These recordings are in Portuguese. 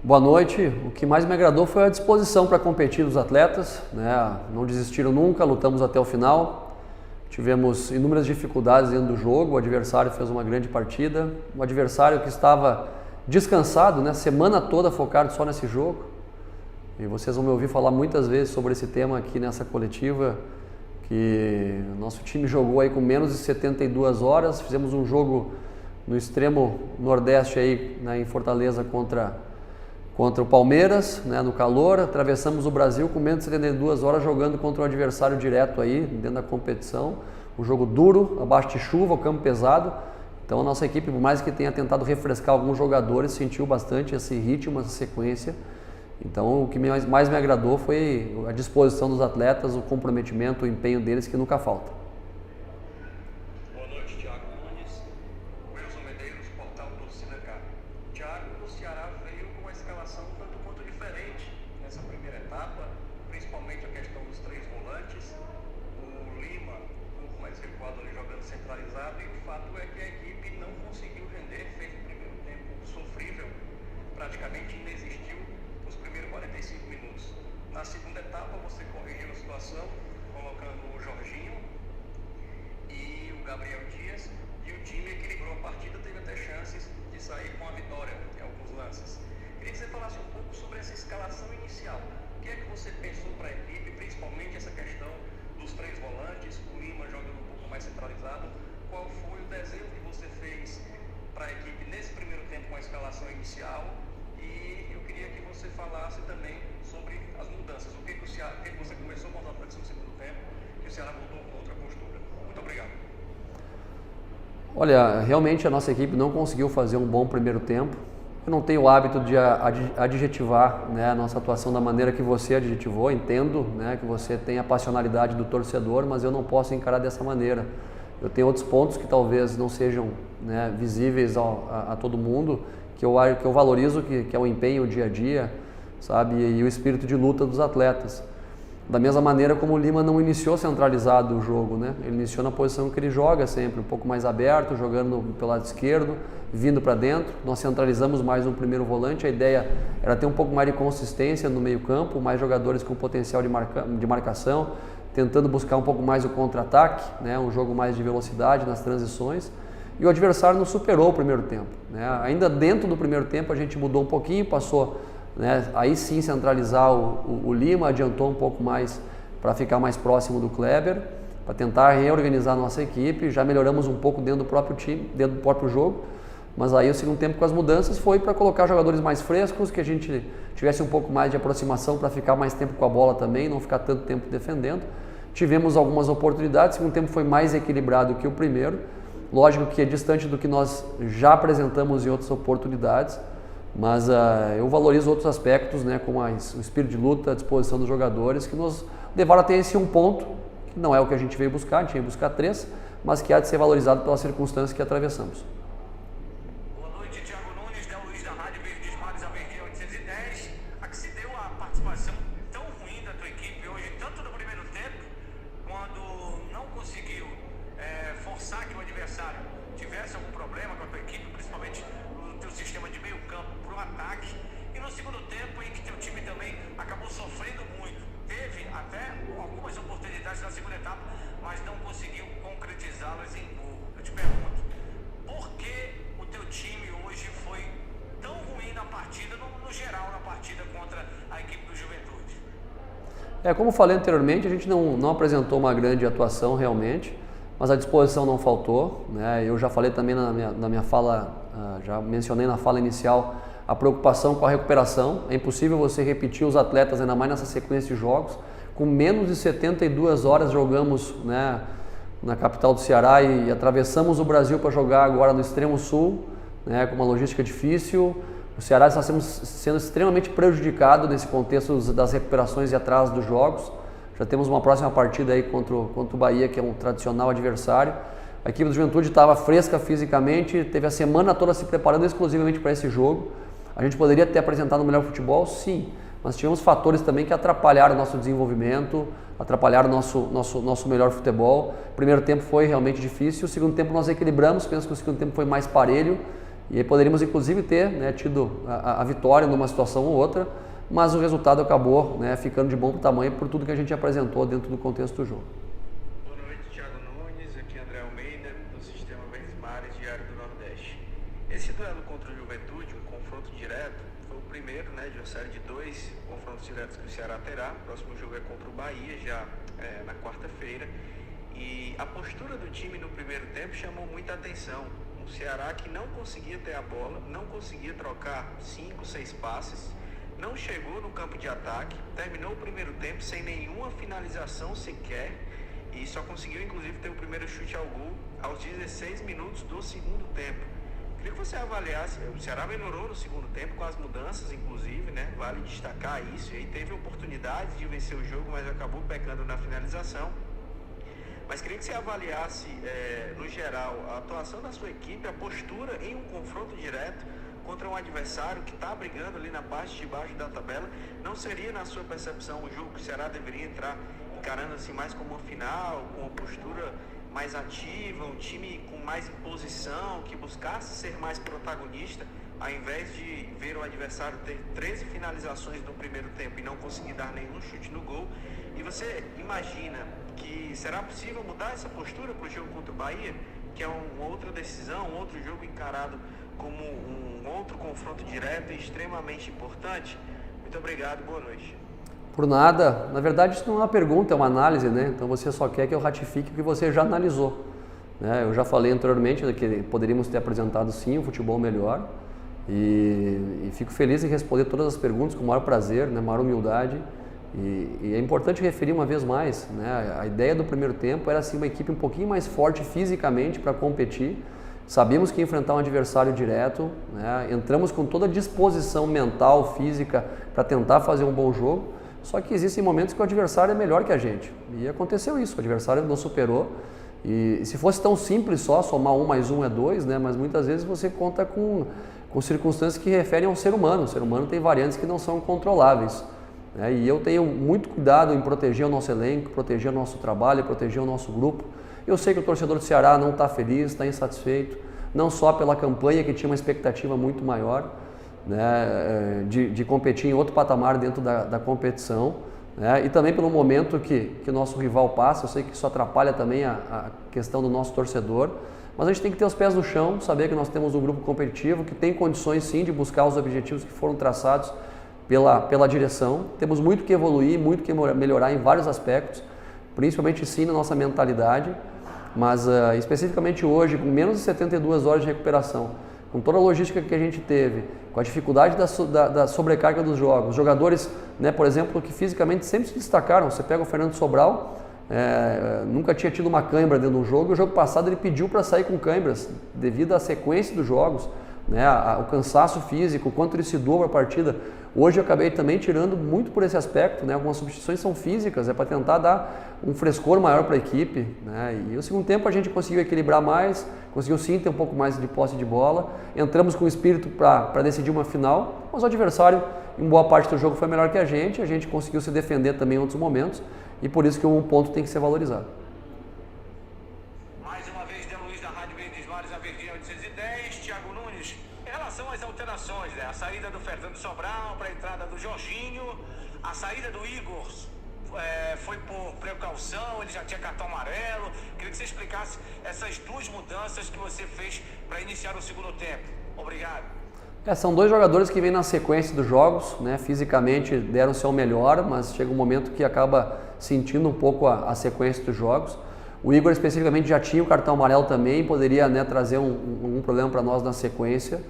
Boa noite. O que mais me agradou foi a disposição para competir dos atletas, né? Não desistiram nunca, lutamos até o final. Tivemos inúmeras dificuldades dentro do jogo, o adversário fez uma grande partida. Um adversário que estava descansado, né? Semana toda focado só nesse jogo. E vocês vão me ouvir falar muitas vezes sobre esse tema aqui nessa coletiva, que nosso time jogou aí com menos de 72 horas. Fizemos um jogo no extremo nordeste aí, né, em Fortaleza contra o Palmeiras, né, no calor. Atravessamos o Brasil com menos de 72 horas jogando contra um adversário direto aí, dentro da competição. Um jogo duro, abaixo de chuva, o campo pesado. Então a nossa equipe, por mais que tenha tentado refrescar alguns jogadores, sentiu bastante esse ritmo, essa sequência. Então o que mais me agradou foi a disposição dos atletas, o comprometimento, o empenho deles, que nunca falta. Boa noite, Thiago Nunes. Wilson Medeiros, Portal Torcida K. Thiago, o Ceará veio com uma escalação um tanto quanto diferente nessa primeira etapa, principalmente a questão dos três volantes. O Lima, um pouco mais recuado ali jogando centralizado, e o fato é que a equipe não conseguiu render, fez o primeiro tempo sofrível, praticamente inexistiu nos primeiros 45 minutos. Na segunda etapa você corrigiu a situação, colocando o Jorginho e o Gabriel Dias, e o time equilibrou a partida, teve até chances de sair com a vitória em alguns lances. Queria que você falasse um pouco sobre essa escalação inicial. O que é que você pensou para a equipe, principalmente essa questão dos três volantes, o Lima jogando um pouco mais centralizado? Qual foi o desenho que você fez para a equipe nesse primeiro tempo com a escalação inicial? E eu queria que você falasse também sobre as mudanças. O que você começou com os atletas no segundo tempo, que o Ceará voltou com outra postura? Muito obrigado. Olha, realmente a nossa equipe não conseguiu fazer um bom primeiro tempo. Eu não tenho o hábito de adjetivar, né, a nossa atuação da maneira que você adjetivou. Entendo, né, que você tem a passionalidade do torcedor, mas eu não posso encarar dessa maneira. Eu tenho outros pontos que talvez não sejam, né, visíveis a todo mundo, que eu valorizo, que é o empenho, o dia a dia, sabe, e o espírito de luta dos atletas. Da mesma maneira como o Lima não iniciou centralizado o jogo, né? Ele iniciou na posição que ele joga sempre, um pouco mais aberto, jogando pelo lado esquerdo, vindo para dentro. Nós centralizamos mais um primeiro volante, a ideia era ter um pouco mais de consistência no meio campo, mais jogadores com potencial de marcação, tentando buscar um pouco mais o contra-ataque, né? Um jogo mais de velocidade nas transições. E o adversário nos superou o primeiro tempo, né? Ainda dentro do primeiro tempo a gente mudou um pouquinho, passou, né, aí sim centralizar o Lima, adiantou um pouco mais para ficar mais próximo do Kleber, para tentar reorganizar a nossa equipe. Já melhoramos um pouco dentro do próprio time, dentro do próprio jogo, mas aí o segundo tempo com as mudanças foi para colocar jogadores mais frescos, que a gente tivesse um pouco mais de aproximação para ficar mais tempo com a bola também, não ficar tanto tempo defendendo. Tivemos algumas oportunidades, o segundo tempo foi mais equilibrado que o primeiro, lógico que é distante do que nós já apresentamos em outras oportunidades, mas eu valorizo outros aspectos, né, como o espírito de luta, a disposição dos jogadores, que nos levaram a ter esse um ponto, que não é o que a gente veio buscar, a gente veio buscar 3, mas que há de ser valorizado pelas circunstâncias que atravessamos. Boa noite, Thiago Nunes, da Luiz da Rádio Verdes Mares, a Verde 810. A que se deu a participação tão ruim da tua equipe hoje, tanto no primeiro tempo, quando não conseguiu forçar que o adversário tivesse algum problema com a tua equipe, principalmente no teu sistema de meio campo para o ataque, e no segundo tempo em que teu time também acabou sofrendo muito. Teve até algumas oportunidades na segunda etapa, mas não conseguiu concretizá-las em gol. Eu te pergunto, por que o teu time hoje foi tão ruim na partida, no geral na partida contra a equipe do Juventude? Como falei anteriormente, a gente não apresentou uma grande atuação realmente, mas a disposição não faltou, né? Eu já falei também na minha fala, já mencionei na fala inicial, a preocupação com a recuperação. É impossível você repetir os atletas, ainda mais nessa sequência de jogos. Com menos de 72 horas jogamos, né, na capital do Ceará e atravessamos o Brasil para jogar agora no extremo sul, né, com uma logística difícil. O Ceará está sendo extremamente prejudicado nesse contexto das recuperações e atrasos dos jogos. Já temos uma próxima partida aí contra o Bahia, que é um tradicional adversário. A equipe do Juventude estava fresca fisicamente, teve a semana toda se preparando exclusivamente para esse jogo. A gente poderia ter apresentado o melhor futebol, sim, mas tivemos fatores também que atrapalharam o nosso desenvolvimento, atrapalharam o nosso melhor futebol. O primeiro tempo foi realmente difícil, o segundo tempo nós equilibramos, penso que o segundo tempo foi mais parelho E aí poderíamos inclusive ter, né, tido a vitória numa situação ou outra, mas o resultado acabou, né, ficando de bom tamanho por tudo que a gente apresentou dentro do contexto do jogo. Boa noite, Thiago Nunes, aqui André Almeida, do Sistema Verdes Mares, Diário do Nordeste. Esse duelo contra o Juventude, um confronto direto, foi o primeiro, né, de uma série de 2 confrontos diretos que o Ceará terá. O próximo jogo é contra o Bahia, já na quarta-feira. E a postura do time no primeiro tempo chamou muita atenção. Um Ceará que não conseguia ter a bola, não conseguia trocar 5, 6 passes, não chegou no campo de ataque, terminou o primeiro tempo sem nenhuma finalização sequer e só conseguiu inclusive ter o primeiro chute ao gol aos 16 minutos do segundo tempo. Queria que você avaliasse, o Ceará melhorou no segundo tempo com as mudanças inclusive, né? Vale destacar isso, e aí teve oportunidade de vencer o jogo, mas acabou pecando na finalização. Mas queria que você avaliasse, no geral, a atuação da sua equipe, a postura em um confronto direto contra um adversário que está brigando ali na parte de baixo da tabela. Não seria, na sua percepção, um jogo que o Ceará deveria entrar encarando assim mais como uma final, com uma postura mais ativa, um time com mais imposição, que buscasse ser mais protagonista, ao invés de ver o adversário ter 13 finalizações no primeiro tempo e não conseguir dar nenhum chute no gol? E você imagina que será possível mudar essa postura para o jogo contra o Bahia, que é uma outra decisão, um outro jogo encarado como um outro confronto direto e extremamente importante? Muito obrigado, boa noite. Por nada, na verdade isso não é uma pergunta, é uma análise, né? Então você só quer que eu ratifique o que você já analisou, né? Eu já falei anteriormente que poderíamos ter apresentado sim um futebol melhor e fico feliz em responder todas as perguntas com o maior prazer, né? Maior humildade. E é importante referir uma vez mais, né? A ideia do primeiro tempo era assim, uma equipe um pouquinho mais forte fisicamente para competir. Sabíamos que ia enfrentar um adversário direto, né? Entramos com toda a disposição mental, física para tentar fazer um bom jogo, só que existem momentos que o adversário é melhor que a gente. E aconteceu isso, o adversário nos superou. E se fosse tão simples só, somar 1 mais 1 é 2, né? Mas muitas vezes você conta com circunstâncias que referem ao ser humano. O ser humano tem variantes que não são controláveis. E eu tenho muito cuidado em proteger o nosso elenco, proteger o nosso trabalho, proteger o nosso grupo. Eu sei que o torcedor do Ceará não está feliz, está insatisfeito, não só pela campanha, que tinha uma expectativa muito maior, né, de competir em outro patamar dentro da competição, né, e também pelo momento que o nosso rival passa. Eu sei que isso atrapalha também a questão do nosso torcedor, mas a gente tem que ter os pés no chão, saber que nós temos um grupo competitivo que tem condições sim de buscar os objetivos que foram traçados pela direção. Temos muito que evoluir, muito que melhorar em vários aspectos, principalmente sim na nossa mentalidade, mas especificamente hoje, com menos de 72 horas de recuperação, com toda a logística que a gente teve, com a dificuldade da sobrecarga dos jogos, jogadores, né, por exemplo, que fisicamente sempre se destacaram. Você pega o Fernando Sobral, nunca tinha tido uma cãibra dentro do jogo, e o jogo passado ele pediu para sair com cãibras, devido à sequência dos jogos, né, o cansaço físico, o quanto ele se doa para a partida. Hoje eu acabei também tirando muito por esse aspecto, né? Algumas substituições são físicas, para tentar dar um frescor maior para a equipe, né? E no segundo tempo a gente conseguiu equilibrar mais, conseguiu sim ter um pouco mais de posse de bola, entramos com o espírito para decidir uma final, mas o adversário em boa parte do jogo foi melhor que a gente conseguiu se defender também em outros momentos, e por isso que um ponto tem que ser valorizado. Mais uma vez, De Luiz da Rádio Verdes Mares, a Verdinha 810, Thiago Nunes. Em relação às alterações, né? A saída do Fernando Sobral para a entrada do Jorginho, a saída do Igor foi por precaução, ele já tinha cartão amarelo. Queria que você explicasse essas 2 mudanças que você fez para iniciar o segundo tempo. Obrigado. São 2 jogadores que vêm na sequência dos jogos, né? Fisicamente deram o seu melhor, mas chega um momento que acaba sentindo um pouco a sequência dos jogos. O Igor especificamente já tinha o cartão amarelo também, poderia, né, trazer um problema para nós na sequência.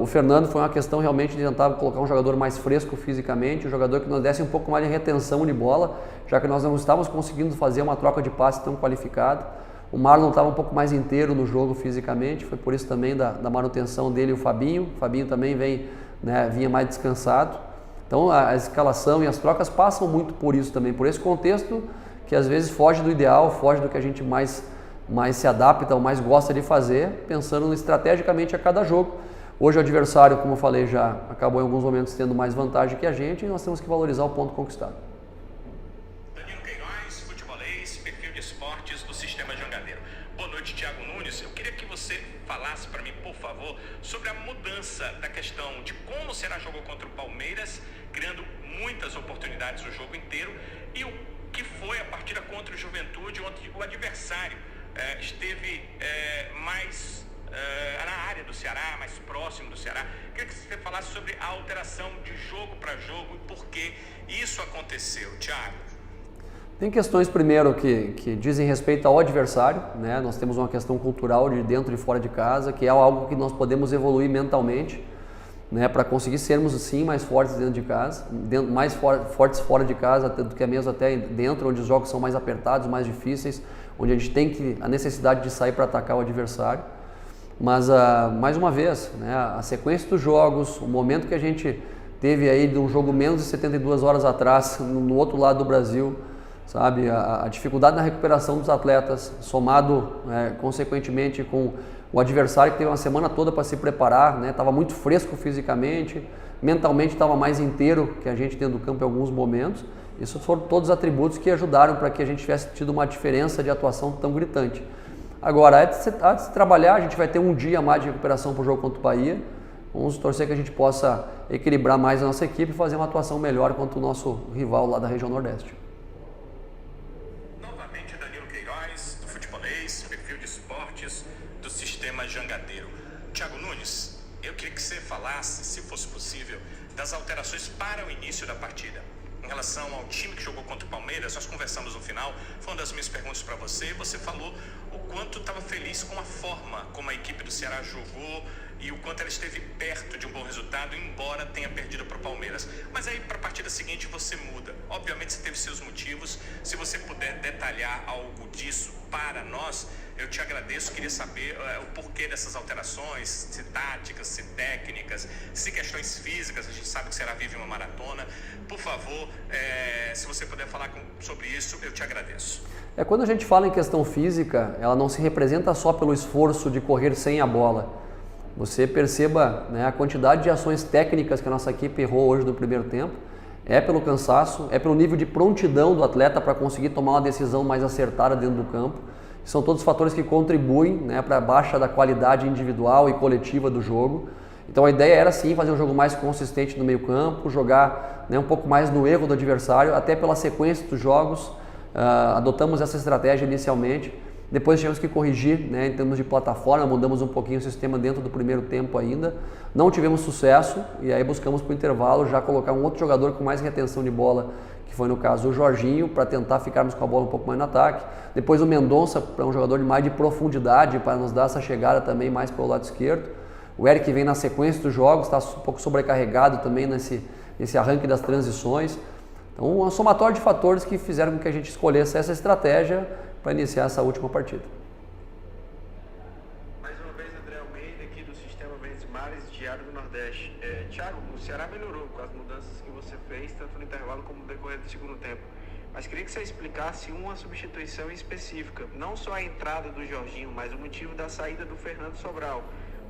O Fernando foi uma questão realmente de tentar colocar um jogador mais fresco fisicamente, um jogador que nos desse um pouco mais de retenção de bola, já que nós não estávamos conseguindo fazer uma troca de passe tão qualificada. O Marlon estava um pouco mais inteiro no jogo fisicamente, foi por isso também da manutenção dele e o Fabinho. O Fabinho também vinha mais descansado. Então a escalação e as trocas passam muito por isso também, por esse contexto que às vezes foge do ideal, foge do que a gente mais se adapta ou mais gosta de fazer, pensando estrategicamente a cada jogo. Hoje o adversário, como eu falei já, acabou em alguns momentos tendo mais vantagem que a gente, e nós temos que valorizar o ponto conquistado. Danilo Queiroz, futebolês, perfil de esportes do Sistema Jangadeiro. Boa noite, Thiago Nunes. Eu queria que que você falasse para mim, por favor, sobre a mudança da questão de como o Ceará jogou contra o Palmeiras, criando muitas oportunidades o jogo inteiro, e o que foi a partida contra o Juventude, onde o adversário esteve mais na área do Ceará, mais próximo do Ceará. Queria que você falasse sobre a alteração de jogo para jogo e por que isso aconteceu, Thiago. Tem questões, primeiro, que dizem respeito ao adversário, né? Nós temos uma questão cultural de dentro e fora de casa, que é algo que nós podemos evoluir mentalmente, né? Para conseguir sermos, sim, mais fortes dentro de casa, mais fortes fora de casa do que mesmo até dentro, onde os jogos são mais apertados, mais difíceis, onde a gente tem a necessidade de sair para atacar o adversário. Mas, mais uma vez, né? A sequência dos jogos, o momento que a gente teve aí de um jogo menos de 72 horas atrás, no outro lado do Brasil, sabe, a dificuldade na recuperação dos atletas, somado consequentemente com o adversário que teve uma semana toda para se preparar, né, estava muito fresco fisicamente, mentalmente estava mais inteiro que a gente dentro do campo em alguns momentos. Isso foram todos os atributos que ajudaram para que a gente tivesse tido uma diferença de atuação tão gritante. Agora, há de se trabalhar, a gente vai ter um dia a mais de recuperação para o jogo contra o Bahia. Vamos torcer que a gente possa equilibrar mais a nossa equipe e fazer uma atuação melhor contra o nosso rival lá da região Nordeste. Do Sistema Jangadeiro. Thiago Nunes, eu queria que você falasse, se fosse possível, das alterações para o início da partida. Em relação ao time que jogou contra o Palmeiras, nós conversamos no final, foi uma das minhas perguntas para você, e você falou o quanto estava feliz com a forma como a equipe do Ceará jogou e o quanto ela esteve perto de um bom resultado, embora tenha perdido para o Palmeiras. Mas aí, para a partida seguinte, você muda. Obviamente, você teve seus motivos. Se você puder detalhar algo disso para nós, eu te agradeço. Queria saber o porquê dessas alterações, se táticas, se técnicas, se questões físicas. A gente sabe que o Ceará vive uma maratona. Por favor, se você puder falar sobre isso, eu te agradeço. Quando a gente fala em questão física, ela não se representa só pelo esforço de correr sem a bola. Você perceba, né, a quantidade de ações técnicas que a nossa equipe errou hoje no primeiro tempo, é pelo cansaço, é pelo nível de prontidão do atleta para conseguir tomar uma decisão mais acertada dentro do campo. São todos fatores que contribuem, né, para a baixa da qualidade individual e coletiva do jogo. Então a ideia era sim fazer um jogo mais consistente no meio campo, jogar, né, um pouco mais no erro do adversário, até pela sequência dos jogos. Adotamos essa estratégia inicialmente. Depois tivemos que corrigir, né, em termos de plataforma, mudamos um pouquinho o sistema dentro do primeiro tempo ainda. Não tivemos sucesso e aí buscamos para o intervalo já colocar um outro jogador com mais retenção de bola, que foi no caso o Jorginho, para tentar ficarmos com a bola um pouco mais no ataque. Depois o Mendonça, para um jogador de mais de profundidade, para nos dar essa chegada também mais pelo lado esquerdo. O Eric vem na sequência dos jogos, está um pouco sobrecarregado também nesse arranque das transições. Então, um somatório de fatores que fizeram com que a gente escolhesse essa estratégia para iniciar essa última partida. Mais uma vez, André Almeida, aqui do Sistema Verdes Mares, Diário do Nordeste. Thiago, o Ceará melhorou com as mudanças que você fez, tanto no intervalo como no decorrer do segundo tempo. Mas queria que você explicasse uma substituição específica, não só a entrada do Jorginho, mas o motivo da saída do Fernando Sobral.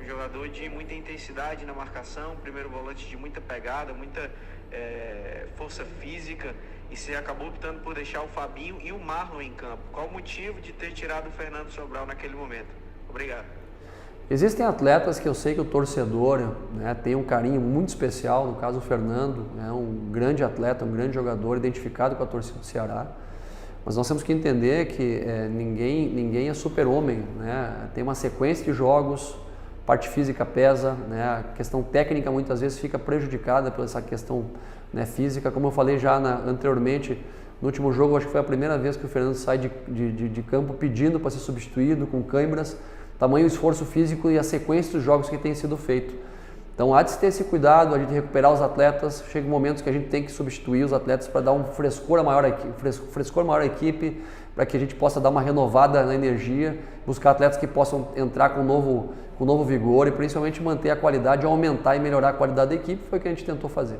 Um jogador de muita intensidade na marcação, primeiro volante de muita pegada, muita força física, e você acabou optando por deixar o Fabinho e o Marlon em campo. Qual o motivo de ter tirado o Fernando Sobral naquele momento? Obrigado. Existem atletas que eu sei que o torcedor, né, tem um carinho muito especial, no caso o Fernando, é um grande atleta, um grande jogador, identificado com a torcida do Ceará. Mas nós temos que entender que ninguém é super-homem, né? Tem uma sequência de jogos, parte física pesa, né? A questão técnica muitas vezes fica prejudicada por essa questão, né, física. Como eu falei já anteriormente, no último jogo, acho que foi a primeira vez que o Fernando sai de campo pedindo para ser substituído, com câimbras, tamanho esforço físico e a sequência dos jogos que tem sido feito. Então há de se ter esse cuidado, a gente recuperar os atletas, chega momentos que a gente tem que substituir os atletas para dar um frescor maior à equipe, para que a gente possa dar uma renovada na energia, buscar atletas que possam entrar com novo vigor e principalmente manter a qualidade, aumentar e melhorar a qualidade da equipe, foi o que a gente tentou fazer.